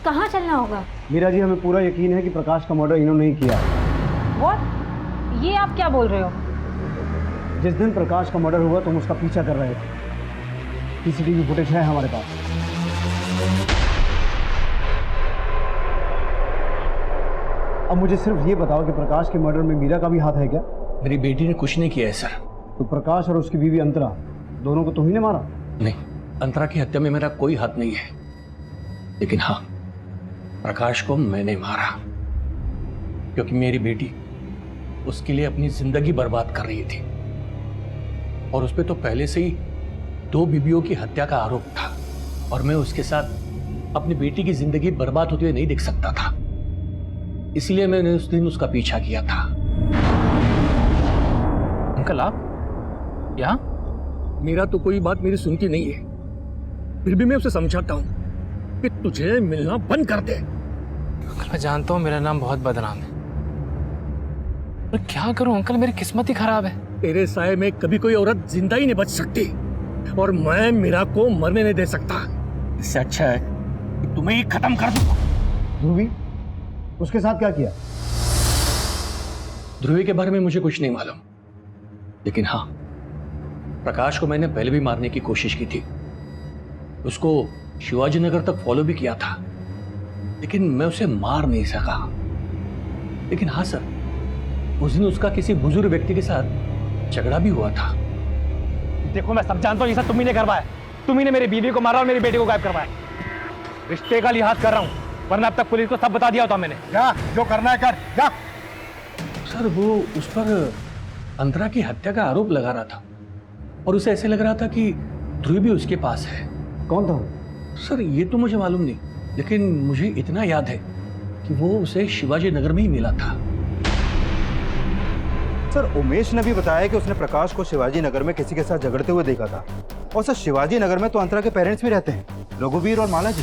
कहाँ चलना होगा? मीरा जी, हमें पूरा यकीन है कि प्रकाश का मर्डर इन्होंने ही किया। व्हाट? ये आप क्या बोल रहे हो? जिस दिन प्रकाश का मर्डर हुआ तुम उसका पीछा कर रहे थे। सीसीटीवी फुटेज है हमारे पास। अब मुझे सिर्फ ये बताओ कि प्रकाश के मर्डर में मीरा का भी हाथ है क्या? मेरी बेटी ने कुछ नहीं किया है सर। तो प्रकाश और उसकी बीवी अंतरा दोनों को तुम ही ने मारा? नहीं, अंतरा की हत्या में मेरा कोई हाथ नहीं है, लेकिन हाँ, प्रकाश को मैंने मारा क्योंकि मेरी बेटी उसके लिए अपनी जिंदगी बर्बाद कर रही थी और उस पर तो पहले से ही 2 बीवियों की हत्या का आरोप था और मैं उसके साथ अपनी बेटी की जिंदगी बर्बाद होते हुए नहीं देख सकता था। इसलिए मैंने उस दिन उसका पीछा किया था। अंकल आप यहाँ? मेरा तो कोई बात मेरी सुनती नहीं है, फिर भी मैं उसे समझाता हूं कि तुझे मिलना बंद कर दे। अंकल मैं जानता हूँ मेरा नाम बहुत बदनाम है, पर क्या करूं अंकल, मेरी किस्मत ही खराब है। तेरे साए में कभी कोई औरत जिंदा ही नहीं बच सकती और मैं मीरा को मरने नहीं दे सकता। इससे अच्छा है कि तुम्हें ही खत्म कर दूं। ध्रुवी, उसके साथ क्या किया? ध्रुवी के बारे में मुझे कुछ नहीं मालूम, लेकिन हाँ, प्रकाश को मैंने पहले भी मारने की कोशिश की थी। उसको शिवाजी नगर तक फॉलो भी किया था, लेकिन मैं उसे मार नहीं सका। लेकिन हाँ सर, उस दिन उसका किसी बुजुर्ग व्यक्ति के साथ झगड़ा भी हुआ था। देखो मैं सब जानता हूँ ये सब तुम ही ने करवाया। तुम ही ने मेरी बीवी को मारा और मेरी बेटी को गायब करवाया। रिश्ते का लिहाज कर रहा हूँ, वरना अब तक पुलिस को सब बता दिया होता मैंने। जा, जो करना है कर, जा। सर वो उस पर अंतरा की हत्या का आरोप लगा रहा था और उसे ऐसे लग रहा था कि ध्रुव भी उसके पास है। कौन था? सर ये तो मुझे मालूम नहीं, लेकिन मुझे इतना याद है कि वो उसे शिवाजी नगर में ही मिला था। सर उमेश ने भी बताया कि उसने प्रकाश को शिवाजी नगर में किसी के साथ झगड़ते हुए देखा था। और सर शिवाजी नगर में तो अंतरा के पेरेंट्स भी रहते हैं, रघुवीर और माला जी।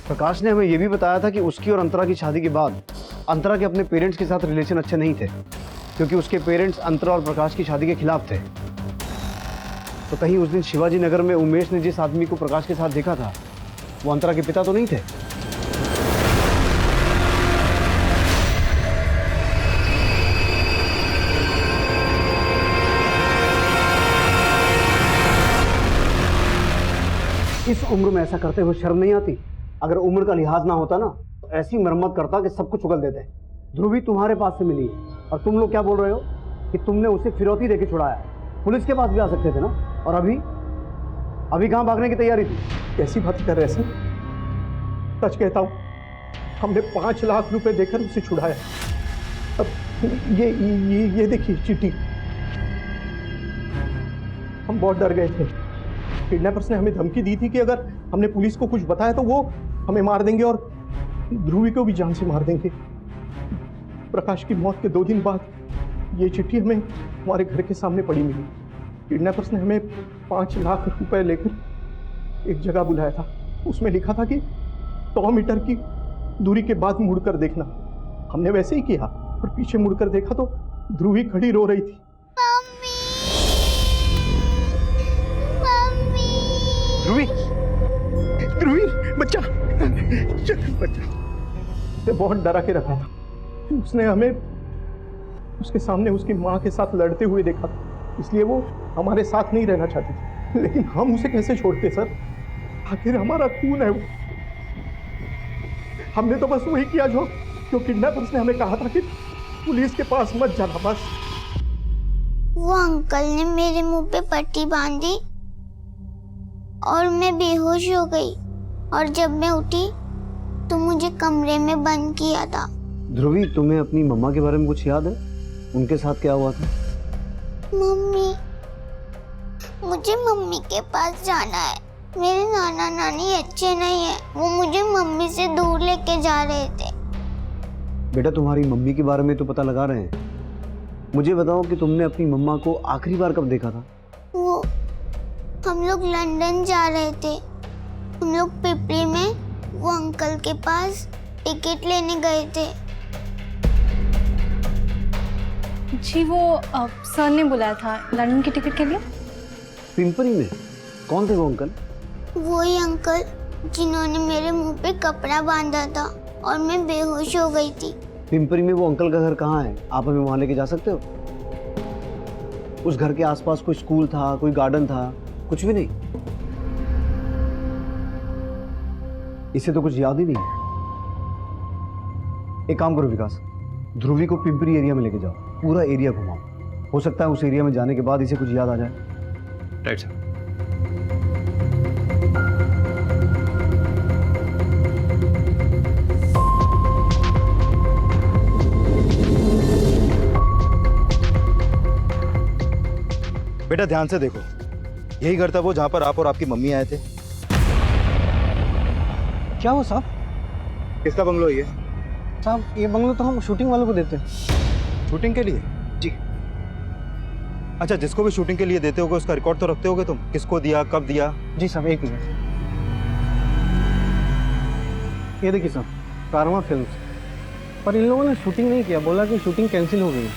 प्रकाश ने हमें यह भी बताया था कि उसकी और अंतरा की शादी के बाद अंतरा के अपने पेरेंट्स के साथ रिलेशन अच्छे नहीं थे, क्योंकि उसके पेरेंट्स अंतरा और प्रकाश की शादी के खिलाफ थे। तो कहीं उस दिन शिवाजी नगर में उमेश ने जिस आदमी को प्रकाश के साथ देखा था वो अंतरा के पिता तो नहीं थे? इस उम्र में ऐसा करते हुए शर्म नहीं आती? अगर उम्र का लिहाज ना होता ना तो ऐसी मरम्मत करता कि सब कुछ उगल देते। ध्रुवी तुम्हारे पास से मिली है और तुम लोग क्या बोल रहे हो कि तुमने उसे फिरौती देके छुड़ाया? पुलिस के पास भी आ सकते थे ना। और अभी कहाँ भागने की तैयारी थी? कैसी बात कर रहे हैं सर? सच कहता हूँ, हमने 5 लाख रुपए देकर उसे छुड़ाया। अब ये देखिए चिट्ठी। हम बहुत डर गए थे। किडनैपर्स ने हमें धमकी दी थी कि अगर हमने पुलिस को कुछ बताया तो वो हमें मार देंगे और ध्रुवी को भी जान से मार देंगे। प्रकाश की मौत के 2 दिन बाद ये चिट्ठी हमें हमारे घर के सामने पड़ी मिली। किडनैपर्स ने हमें 5 लाख रुपए लेकर एक जगह बुलाया था। उसमें लिखा था कि 100 मीटर की दूरी के बाद मुड़कर देखना। हमने वैसे ही किया और पीछे मुड़कर देखा तो ध्रुवी खड़ी रो रही थी। ध्रुवी, ध्रुवी बच्चा, बच्चा से बहुत डरा के रखा था। उसने हमें उसके सामने उसकी माँ के साथ लड़ते हुए देखा था, इसलिए वो हमारे साथ नहीं रहना चाहती थी। लेकिन हम उसे कैसे छोड़ते सर? आखिर हमारा खून है वो। हमने तो बस वही किया जो किडनैपर्स ने हमें कहा था कि पुलिस के पास मत जाना। बस वो अंकल ने मेरे मुंह पे पट्टी बांधी और मैं बेहोश हो गई, और जब मैं उठी तो मुझे कमरे में बंद किया था। ध्रुवी, तुम्हें अपनी मम्मा के बारे में कुछ याद है? उनके साथ क्या हुआ था? मम्मी, मुझे मम्मी के पास जाना है। मेरे नाना नानी अच्छे नहीं है, वो मुझे मम्मी से दूर लेके जा रहे थे। बेटा तुम्हारी मम्मी के बारे में तो पता लगा रहे हैं, मुझे बताओ कि तुमने अपनी मम्मा को आखिरी बार कब देखा था? वो हम लोग लंदन जा रहे थे, हम लोग पिपरी में वो अंकल के पास टिकट लेने गए थे। जी वो सर ने बुलाया था लंदन की टिकट के लिए। पिंपरी में? कौन थे वो अंकल? वही अंकल जिन्होंने मेरे मुंह पे कपड़ा बांधा था और मैं बेहोश हो गई थी। पिंपरी में वो अंकल का घर कहाँ है? आप हमें वहाँ लेके जा सकते हो? उस घर के आसपास कोई स्कूल था, कोई गार्डन था? कुछ भी नहीं? इसे तो कुछ याद ही नहीं है। एक काम करो विकास, ध्रुवी को पिंपरी एरिया में लेके जाओ, पूरा एरिया घुमाओ। हो सकता है उस एरिया में जाने के बाद इसे कुछ याद आ जाए। Right sir. बेटा ध्यान से देखो, यही घर था वो जहां पर आप और आपकी मम्मी आए थे। क्या वो साहब? किसका बंगलो है ये? साहब ये बंगलो तो हम शूटिंग वालों को देते हैं। शूटिंग के लिए? जी। अच्छा, जिसको भी शूटिंग के लिए देते होगे उसका रिकॉर्ड तो रखते होगे तुम? किसको दिया, कब दिया? जी साहब, एक मिनट। ये देखिए साहब, कारवा फिल्म्स। पर इन लोगों ने शूटिंग नहीं किया, बोला कि शूटिंग कैंसिल हो गई,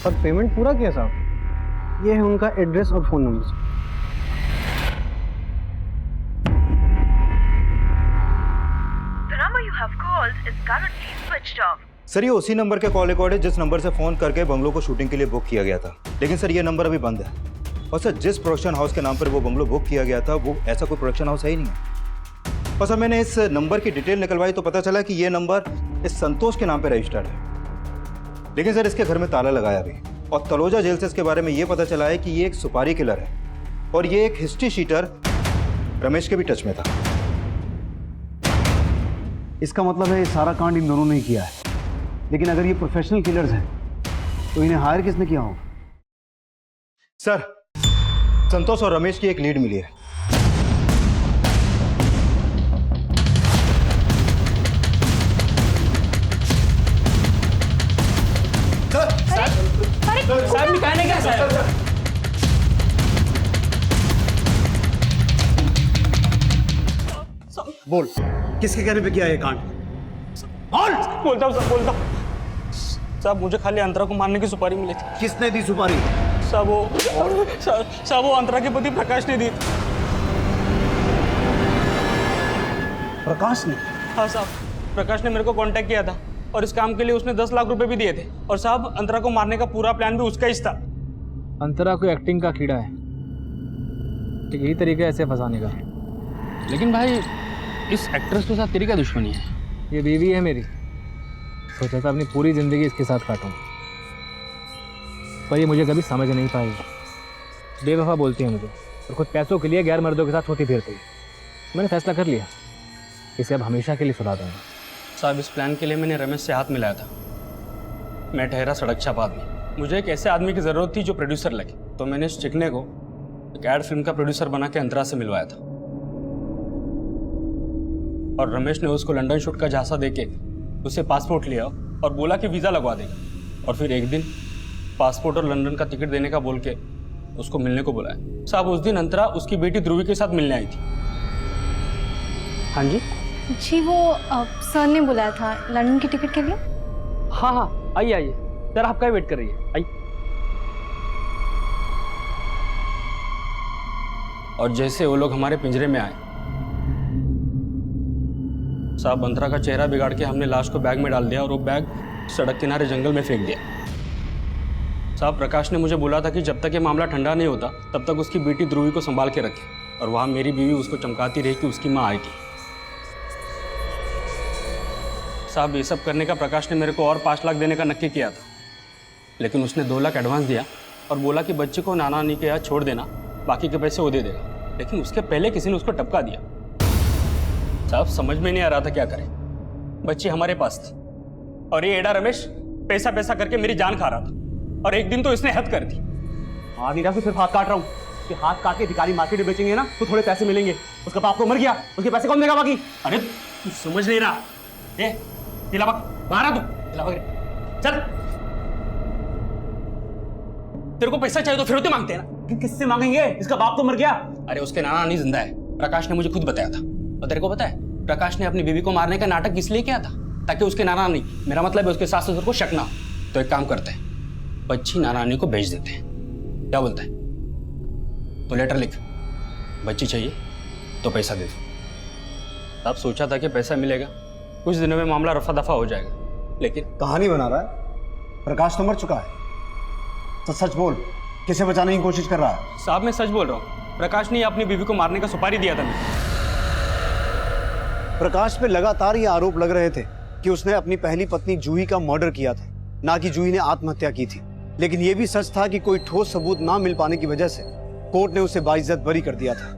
पर पेमेंट पूरा किया साहब। ये है उनका एड्रेस और फोन नंबर। सर ये उसी नंबर के कॉल रिकॉर्ड है जिस नंबर से फोन करके बंगलो को शूटिंग के लिए बुक किया गया था। लेकिन सर ये नंबर अभी बंद है। और सर जिस प्रोडक्शन हाउस के नाम पर वो बंगलो बुक किया गया था वो ऐसा कोई प्रोडक्शन हाउस है ही नहीं है। और सर मैंने इस नंबर की डिटेल निकलवाई तो पता चला कि ये नंबर इस संतोष के नाम पर रजिस्टर्ड है। लेकिन सर इसके घर में ताला लगाया भी, और तलोजा जेल से इसके बारे में ये पता चला है कि ये एक सुपारी किलर है और ये एक हिस्ट्री शीटर रमेश के भी टच में था। इसका मतलब है ये सारा कांड इन दोनों ने ही किया है। लेकिन अगर ये प्रोफेशनल किलर्स हैं तो इन्हें हायर किसने किया होगा? सर संतोष और रमेश की एक लीड मिली है। साहब निकालने का सर। बोल, किसके कहने पे किया ये कांड? बोलता हूँ बोलता हूँ। साहब मुझे खाली अंतरा को मारने की सुपारी मिली थी। किसने दी सुपारी? साहब वो अंतरा के पति प्रकाश ने दी थी। प्रकाश ने? हाँ साहब, प्रकाश ने मेरे को कांटेक्ट किया था और इस काम के लिए उसने 10 लाख रुपए भी दिए थे। और साहब अंतरा को मारने का पूरा प्लान भी उसका ही था। अंतरा को एक्टिंग का कीड़ा है, यही तरीका है ऐसे फंसाने का। लेकिन भाई इस एक्ट्रेस के साथ तेरी क्या दुश्मनी है? ये बीवी है मेरी, सोचा था अपनी पूरी जिंदगी इसके साथ काटूं, पर ये मुझे कभी समझ नहीं पाई। बेवफा बोलती है मुझे और खुद पैसों के लिए गैर मर्दों के साथ होती फिरती है। मैंने फैसला कर लिया, इसे अब हमेशा के लिए सुधा दूंगा। साहब इस प्लान के लिए मैंने रमेश से हाथ मिलाया था। मैं ठहरा सड़क छाप आदमी, मुझे एक ऐसे आदमी की ज़रूरत थी जो प्रोड्यूसर लगे। तो मैंने इस चिकने को एक एड फिल्म का प्रोड्यूसर बना के अंतरा से मिलवाया था। और रमेश ने उसको लंदन शूट का झांसा देके उसे पासपोर्ट लिया और बोला कि वीज़ा लगवा देगा। और फिर एक दिन पासपोर्ट और लंदन का टिकट देने का बोल के उसको मिलने को बुलाया। साहब उस दिन अंतरा उसकी बेटी ध्रुवी के साथ मिलने आई थी। हाँ जी जी वो सर ने बुलाया था लंदन की टिकट के लिए। हाँ हाँ आइए आइए, सर आपका ही वेट कर रही है, आइए। और जैसे वो लोग हमारे पिंजरे में आए, साहब अंतरा का चेहरा बिगाड़ के हमने लाश को बैग में डाल दिया और वो बैग सड़क किनारे जंगल में फेंक दिया। साहब प्रकाश ने मुझे बोला था कि जब तक ये मामला ठंडा नहीं होता तब तक उसकी बेटी ध्रुवी को संभाल के रखे। और वहाँ मेरी बीवी उसको चमकाती रही कि उसकी माँ आई थी। साहब ये सब करने का प्रकाश ने मेरे को और 5 लाख देने का नक्की किया था, लेकिन उसने 2 लाख एडवांस दिया और बोला कि बच्चे को नाना नानी के यहाँ छोड़ देना, बाकी के पैसे वो दे देगा। लेकिन उसके पहले किसी ने उसको टपका दिया। साहब समझ में नहीं आ रहा था क्या करें। बच्ची हमारे पास थी और ये एडा रमेश पैसा पैसा करके मेरी जान खा रहा था। और एक दिन तो इसने हद कर दी। आधी रात से सिर्फ हाथ काट रहा हूँ कि हाथ काट के भिखारी मार्केट में बेचेंगे ना तो थोड़े पैसे मिलेंगे। उसका बाप तो मर गया, उसके पैसे कौन देगा बाकी? अरे तू समझ नहीं रहा। ए दिलावक बाहर आ तू। चल, तेरे को पैसा चाहिए तो फिरौती मांगते हैं ना। किससे मांगेंगे? इसका बाप तो मर गया। अरे उसके नाना नहीं जिंदा है, प्रकाश ने मुझे खुद बताया था। और तेरे को पता है प्रकाश ने अपनी बीवी को मारने का नाटक इसलिए किया था ताकि उसके नाना नहीं, मेरा मतलब है उसके सास ससुर को शक ना हो। तो एक काम करते हैं, बच्ची नाना नानी को भेज देते हैं। क्या बोलता है? तो लेटर लिख, बच्ची चाहिए तो पैसा दे दो। अब सोचा था कि पैसा मिलेगा, कुछ दिनों में मामला रफा दफा हो जाएगा, लेकिन कहानी बना रहा है। प्रकाश तो मर चुका है, तो सच बोल, किसे बचाने की कोशिश कर रहा है? साहब मैं सच बोल रहा हूँ, प्रकाश ने अपनी बीवी को मारने का सुपारी दिया था मुझे। प्रकाश पे लगातार ये आरोप लग रहे थे कि उसने अपनी पहली पत्नी जूही का मर्डर किया था, ना कि जूही ने आत्महत्या की थी। लेकिन यह भी सच था कि कोई ठोस सबूत ना मिल पाने की वजह से कोर्ट ने उसे बाइज्जत बरी कर दिया था।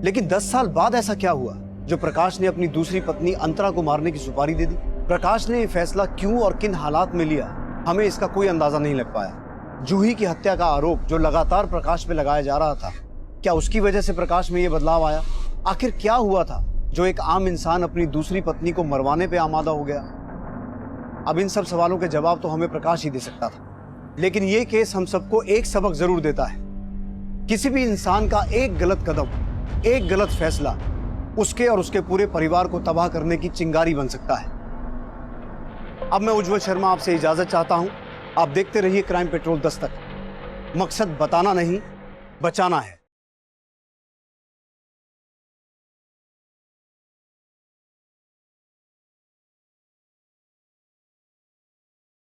लेकिन 10 साल बाद ऐसा क्या हुआ जो प्रकाश ने अपनी दूसरी पत्नी अंतरा को मारने की सुपारी दे दी? प्रकाश ने यह फैसला क्यों और किन हालात में लिया, हमें इसका कोई अंदाजा नहीं लग पाया। जूही की हत्या का आरोप जो लगातार प्रकाश पे लगाया जा रहा था, क्या उसकी वजह से प्रकाश में यह बदलाव आया? आखिर क्या हुआ था जो एक आम इंसान अपनी दूसरी पत्नी को मरवाने पे आमादा हो गया? अब इन सब सवालों के जवाब तो हमें प्रकाश ही दे सकता था। लेकिन यह केस हम सबको एक सबक जरूर देता है। किसी भी इंसान का एक गलत कदम, एक गलत फैसला उसके और उसके पूरे परिवार को तबाह करने की चिंगारी बन सकता है। अब मैं उज्जवल शर्मा आपसे इजाजत चाहता हूं। आप देखते रहिए क्राइम पेट्रोल 10 तक। मकसद बताना नहीं, बचाना है।